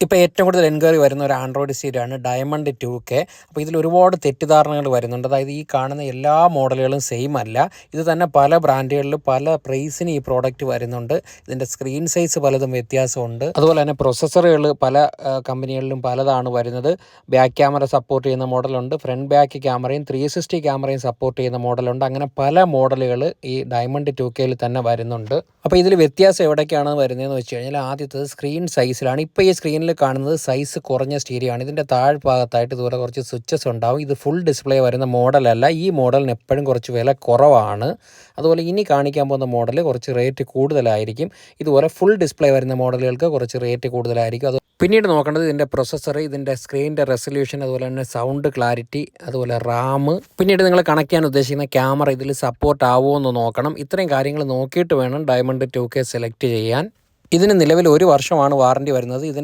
ഇപ്പോൾ ഏറ്റവും കൂടുതൽ എൻക്വയറി വരുന്ന ഒരു ആൻഡ്രോയിഡ് സീരീസാണ് ഡയമണ്ട് 2K. അപ്പോൾ ഇതിൽ ഒരുപാട് തെറ്റിദ്ധാരണകൾ വരുന്നുണ്ട്. അതായത് ഈ കാണുന്ന എല്ലാ മോഡലുകളും സെയിം അല്ല. ഇത് തന്നെ പല ബ്രാൻഡുകളിലും പല പ്രൈസിന് ഈ പ്രോഡക്റ്റ് വരുന്നുണ്ട്. ഇതിൻ്റെ സ്ക്രീൻ സൈസ് പലതും വ്യത്യാസമുണ്ട്. അതുപോലെ തന്നെ പ്രൊസസ്സറുകൾ പല കമ്പനികളിലും പലതാണ് വരുന്നത്. ബാക്ക് ക്യാമറ സപ്പോർട്ട് ചെയ്യുന്ന മോഡലുണ്ട്, ഫ്രണ്ട് ബാക്ക് ക്യാമറയും 360 ക്യാമറയും സപ്പോർട്ട് ചെയ്യുന്ന മോഡലുണ്ട്. അങ്ങനെ പല മോഡലുകൾ ഈ ഡയമണ്ട് 2Kയിൽ തന്നെ വരുന്നുണ്ട്. അപ്പോൾ ഇതിൽ വ്യത്യാസം എവിടേക്കാണ് വരുന്നതെന്ന് വെച്ച് കഴിഞ്ഞാൽ ആദ്യത്തേത് സ്ക്രീൻ സൈസിലാണ്. ഇപ്പോൾ ഈ സ്ക്രീനിൽ കാണുന്നത് സൈസ് കുറഞ്ഞ സ്റ്റീരിയോ ആണ്. ഇതിൻ്റെ താഴ്ഭാഗത്തായിട്ട് ഇതുപോലെ കുറച്ച് സ്വിച്ചസ് ഉണ്ടാവും. ഇത് ഫുൾ ഡിസ്പ്ലേ വരുന്ന മോഡലല്ല. ഈ മോഡലിന് എപ്പോഴും കുറച്ച് വില കുറവാണ്. അതുപോലെ ഇനി കാണിക്കാൻ പോകുന്ന മോഡൽ കുറച്ച് റേറ്റ് കൂടുതലായിരിക്കും. ഇതുപോലെ ഫുൾ ഡിസ്പ്ലേ വരുന്ന മോഡലുകൾക്ക് കുറച്ച് റേറ്റ് കൂടുതലായിരിക്കും. അത് പിന്നീട് നോക്കേണ്ടത് ഇതിൻ്റെ പ്രൊസസ്സർ, ഇതിൻ്റെ സ്ക്രീനിൻ്റെ റെസൊല്യൂഷൻ, അതുപോലെ തന്നെ സൗണ്ട് ക്ലാരിറ്റി, അതുപോലെ റാം, പിന്നീട് നിങ്ങൾ കണക്ട് ചെയ്യാൻ ഉദ്ദേശിക്കുന്ന ക്യാമറ ഇതിൽ സപ്പോർട്ട് ആവുമോ എന്ന് നോക്കണം. ഇത്രയും കാര്യങ്ങൾ നോക്കിയിട്ട് വേണം ഡയമണ്ട് 2K സെലക്ട് ചെയ്യാൻ. ഇതിന് നിലവിൽ 1 വർഷമാണ് വാറണ്ടി വരുന്നത്. ഇതിൻ്റെ